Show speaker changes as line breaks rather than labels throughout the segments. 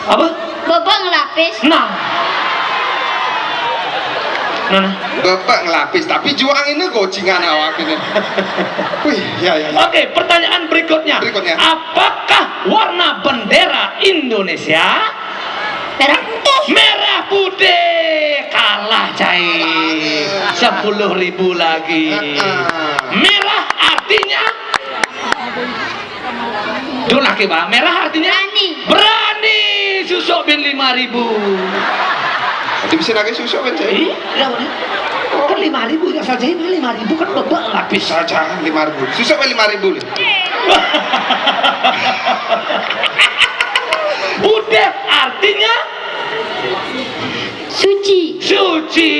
Apa?
Bapak ngelapis.
Nah.
Bapak ngelapis, tapi juang ini gocingan awak ini. Wih, ya.
Oke, pertanyaan berikutnya. Apakah warna bendera Indonesia
Merah putih.
merah putih? Kalah cai. 10.000 lagi. Merah artinya Duh laki bang, merah artinya berani. Susuk bin 5.000.
Jadi bisa lagi susuk kan cai?
Iya, kan 5.000 asal jahit 5.000 kan bebek lapis
saja 5.000. Susuk kan 5.000 nih.
Putih artinya
Suci.
suci.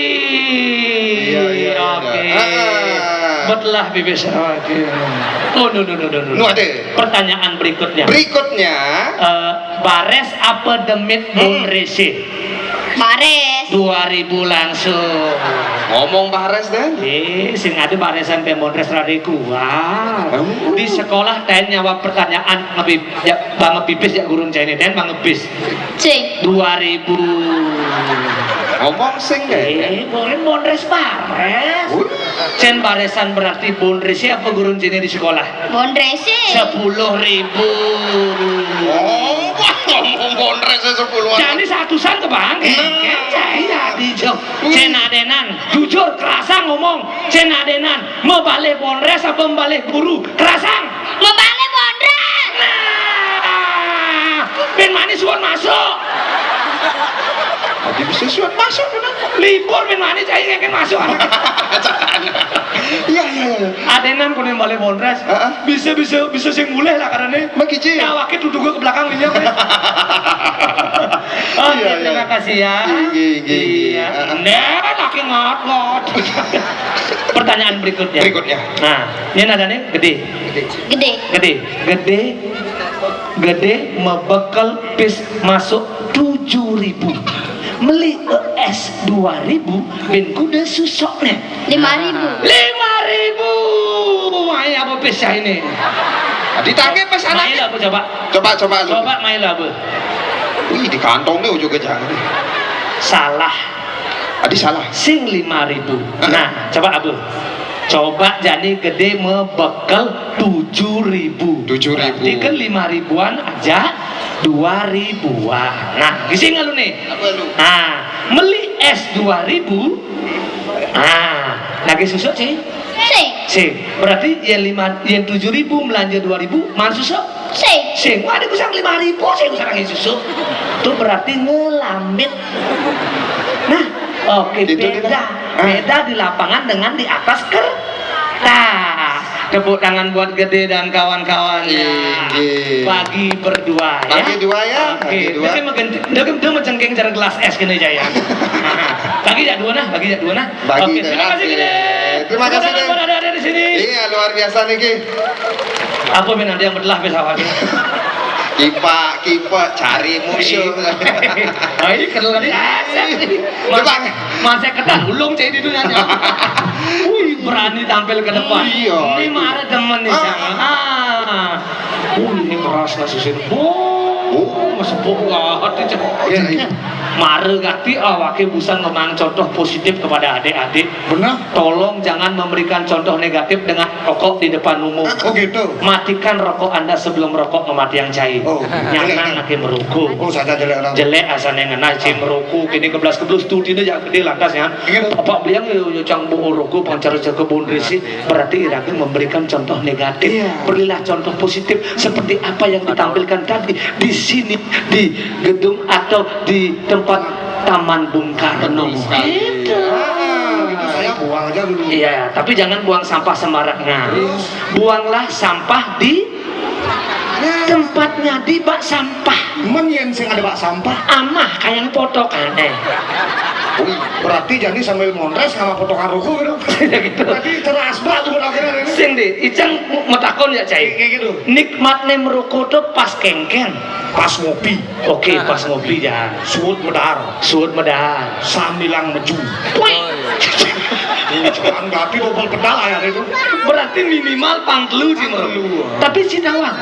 Iya.
Oke. Betlah bibis. Oke. Oh, no.
Nu ada.
Pertanyaan berikutnya. Bares apa demit mun resi?
Bares.
2.000 langsung.
Ngomong bares dan.
Sing ada baresan pemondres radiku. Wah. Di sekolah ten nyawa pertanyaan ngebibis ya gurun cene ten ngebis.
C.
2.000.
Ngomong sing deh.
Boleh bondres bares. Cen baresan berarti bondresnya apa gurun cene di sekolah?
Bondresi.
10.000.
Ngomong bondresnya 10-an.
Jadi satusan ke bang. Jadi jok. Cen adenan. Jujur kerasa ngomong. Cen adenan. Mau balik bondres apa balik guru? Kerasang.
Membalik bondres.
Nah. Ben manis suan masuk.
Tadi bisa suat masuk kan?
Libur ben manis cai ngeken masuk.
Iya.
Adenan kuning balik bondres. Bisa sing mulai lah karena
Makiji.
awaknya duduk ke belakang ini. Oke, terima kasih ya. Iya. Nah, laki ngot. Pertanyaan berikutnya. Nah, ini nadanya gede. Gede membekal pis masuk 7.000. Meli es 2.000 ben kuda susoknya
5.000.
5.000. Main apa pesah ini?
Ditangkap pesanan.
Main apa coba?
Coba
main apa?
Wih, di kantong nih ujung kejang.
Salah.
Adi salah.
Sing 5.000. Nah, coba abu. Coba jadi gede membekal 7.000. Berarti kan 5.000-an aja 2.000-an. Nah, gisi nggak lu nih? Nah, meli es 2.000. Nah, lagi susuk sih? C. Berarti yang 7.000 belanja 2.000, mana susuk? C. Wah, ada kusang 5.000, saya kusang lagi susuk. Itu berarti ngelambit. Nah, oke, beda di lapangan dengan di atas kertas. Tepuk tangan buat Gede dan kawan-kawannya. Bagi berdua ya.
Bagi dua ya.
Oke. Dia mencengking cara gelas es kena jaya. Bagi jak dua nah. Oke, terima kasih Gede.
Terima kasih Gede.
Ada di sini.
Iya, luar biasa nih Ki.
Apa benar dia yang berlah pesawat?
Kipa cari musuh.
Oh, ini kenal tadi. Masa ketan ulung cai di dunia. Wih, berani tampil ke depan. Ini marah temen nih jangan. Ini keras lah susun. Masepuk hati cek. Mare gati awake busan memang contoh positif kepada adik-adik.
Benar.
Tolong jangan memberikan contoh negatif dengan rokok di depan umum.
Oh gitu.
Matikan rokok Anda sebelum merokok memati yang cair. Nyaman lagi merokok.
Saja jelek orang.
Jelek asalnya ngena cai merokok. Kini keblas studi dia gede lantas ya. Bapak beliau yo cang bohong rokok pancar-pancar kebun risi. Berarti irakan memberikan contoh negatif. Berilah contoh positif seperti apa yang ditampilkan tadi di sini di gedung atau di tempat Taman Bung Karno. Gitu.
Saya buang aja dulu.
Iya, tapi jangan buang sampah sembarangan. Buanglah sampah di tempatnya di bak sampah.
Yen sing ada bak sampah.
Amah kayak potokan
Berarti jadi sambil mondres sama potongan ruko gitu.
gitu.
Berarti teras bak tuh akhirnya ini.
Sing deh, icang metakon ya cai.
Kayak gitu.
Nikmatnya merokok tuh pas kengken.
Pas ngopi.
Oke, pas ngopi ya.
Suut medar.
Samilang meju.
Jangan berarti double pedal ya itu.
Berarti minimal pangtelu sih menurut. Tapi Sidawang,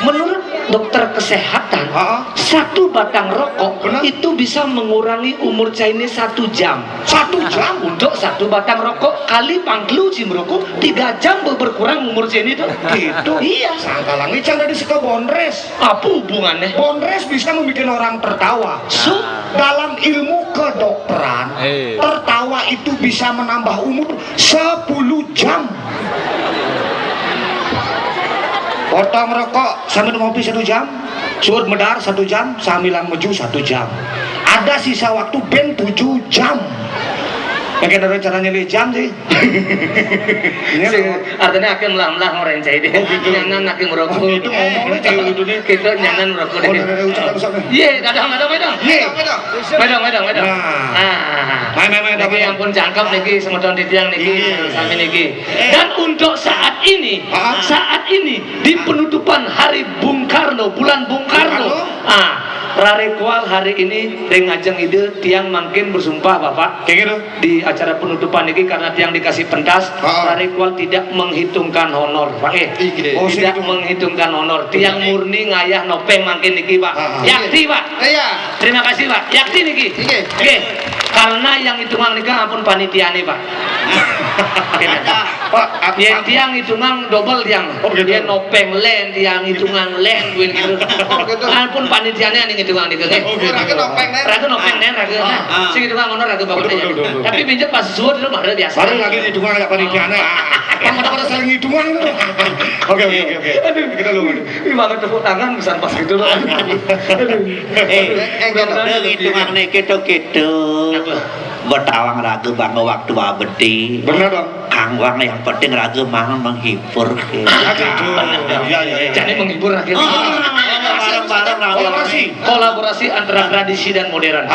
menurut dokter kesehatan, satu batang rokok itu bisa mengurangi umur Chinese 1 jam.
1 jam
Untuk satu batang rokok kali pangklu jim rokok 3 jam berkurang umur Chinese itu.
gitu.
Iya.
Sangkalang ini dari suka bondres.
Apa hubungannya?
Bondres bisa membuat orang tertawa. Dalam ilmu kedokteran, tertawa itu bisa menambah umur 10 jam. Potong rokok sambil ngopi 1 jam, suut medar 1 jam, samilan meju 1 jam. Ada sisa waktu ben 7 jam. Pengen ada caranya lihat jam sih.
Artinya akan melah-melah orang cai deh. Nyanan akan merokok.
Itu ngomongnya cai gitu nih.
Kita nyanan merokok deh. Iya, dadang. Medang. Niki ampun jangkep niki semeton titiang niki sami niki. Dan untuk saat ini di penutupan hari Bung Karno, bulan Bung Karno. Rarekual hari ini ring ajeng ide tiang makin bersumpah Bapak
Kayak gitu.
di acara penutupan ini karena tiang dikasih pentas Rarekual tidak menghitungkan honor Pak tidak menghitungkan honor tiang murni ngayah nopeng makin niki Pak yakti Pak terima kasih Pak yakti niki oke karena yang hitungan nikah ampun panitia nih Pak yang tiang hitungan double tiang dia nopeng len tiang hitungan len gitu ampun panitianya nih hitungan nih
ragu nopeng nen
sing hitungan honor ragu bagus tapi pinjam pas suwur itu mah biasa
baru lagi hitungan agak panitianya kan pada saling hitungan gitu. Oke. Kita lu
gimana tepuk tangan bisa pas gitu loh
hitungan nih gitu bertawang ragu bangga waktu abadi
bener dong
Kang Wang yang penting ragu mau menghibur
jadi menghibur akhirnya
bareng-bareng
kolaborasi antara tradisi dan modern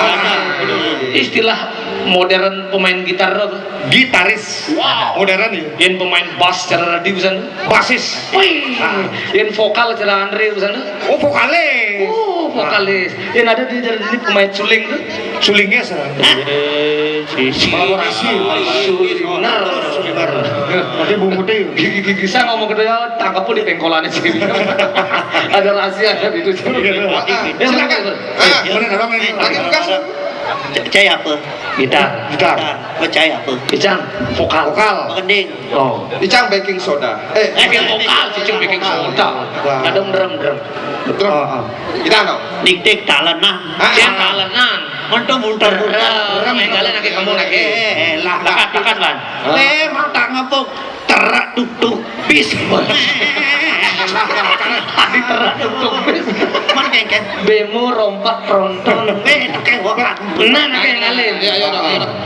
istilah modern pemain gitar
gitaris modern ya
yang pemain bass secara radio bisa
basis
yang vokal secara Andre bisa vokalis yang ada di pemain suling tuh
sulingnya kolaborasi nanti bumbu deh
gigi saya ngomong ke dia tangkap pun di pengkolannya sih ada rahasia ada itu
silakan lagi bukan
percaya apa?
gitar
percaya apa?
Icang vokal
pengending
Icang baking soda
baking vokal cicing baking soda ada drum
kita no
dik talenan
yang talenan
muntur
ramai kalian lagi kamu lagi lakat ban
mata ngepuk terak tutup bis
di terak tutup bis
man kengken
bemo rompak tronton
itu kayak wakak
nah kayak ngalin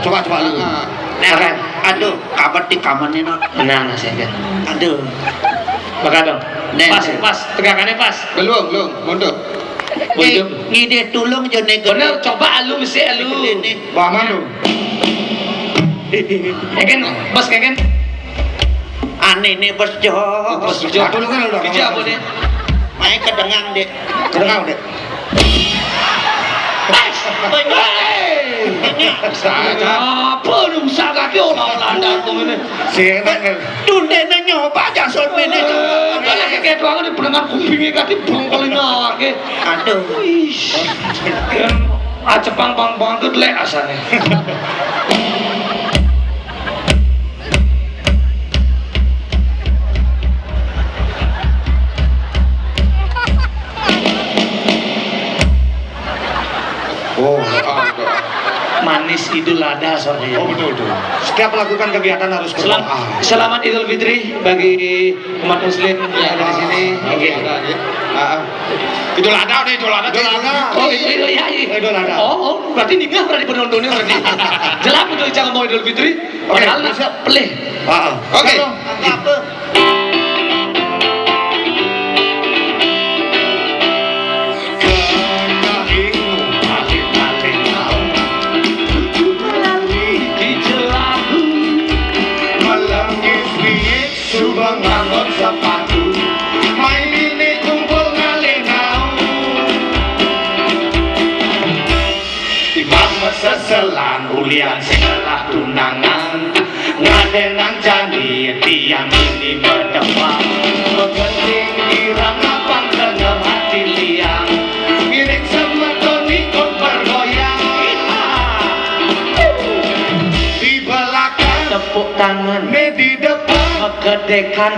coba lu
aduh kabar di kamarnya no
nah saya
aduh
maka dong pas tegakannya pas
belum mundur
ngide tulung jone
bener coba alu mesti alu
baman lu
bos kan
aneh nih bos jo
lu kan udah
bija apa nih
main kedengang deh
ini apa nih usaha kaki orang tuh ini
tundena nyoba jasol mene
kalau kayak doang di pendengar kupingnya kaki bongkolnya kaki
aduh
cepang banget lek asalnya manis Idul Adha soalnya.
Betul. Setiap melakukan kegiatan harus berdoa.
Selamat Idul Fitri bagi umat Muslim yang ada di sini.
Idul Adha.
Oh itu ya.
Idul Adha.
Oh berarti nikah berarti penontonnya berarti. Jelas betul jangan mau Idul Fitri. Padahal nak pelih.
Oke.
apa
Bangun sepatu main ini kumpul ngalenau imam seselan ulian setelah tunangan ngadenang jani tiang ini berdemam mengenting irang lapang dalam hati
tepuk tangan
di depan
kegedekan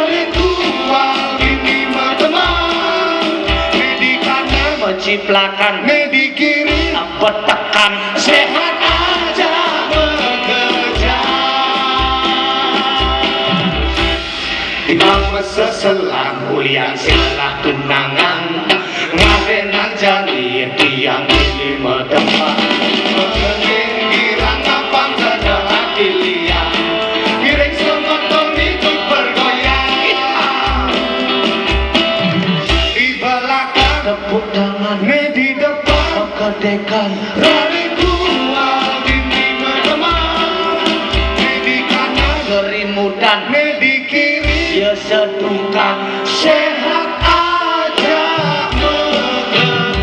ritual ini berteman di kanan
menciplakan
di kiri
petekan
sehat aja bekerja di bawah seselang
kuliah silah tunangan ngadenan jani tiang ini medepan
mengening girang kapang dada hati liang giring semotong ikut bergoyang di belakang
tepuk tangan
di depan
kegedekan
ritual ini berteman di kanan
kerimutan
di kiri
ya sedukan
sehat aja bekerja.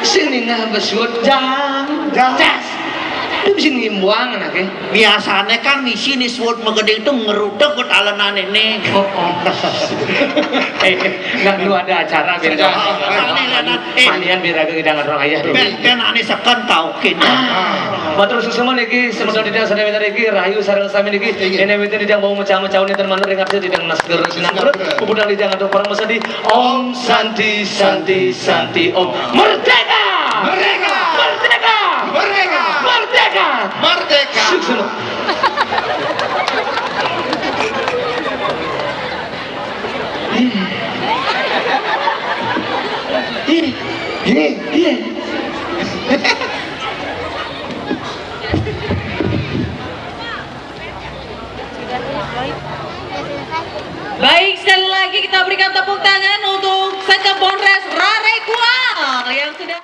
sini ngah besut jam jas itu bisa ngimbuang anaknya
Biasanya kan misi nih suut megede itu ngerudek ke alanan ini.
nggak lu ada acara biar manian biar agak kita ngadrong ayah
Ben ane sekan tau kita.
Matur susuma niki semedon didang sadaya winten iki rahayu sareng sami niki ene winten didang bau mecah-mecah nenten manur ing absen didang nasger sinangger kubudang didang ado parang mesedi Om Santi Santi Santi Om Merdeka
Merdeka!
Merdeka
Merdeka!
Merdeka
Merdeka!
Susuma
Baik, sekali lagi kita berikan tepuk tangan untuk Sekap Bonres Rarekwang yang sudah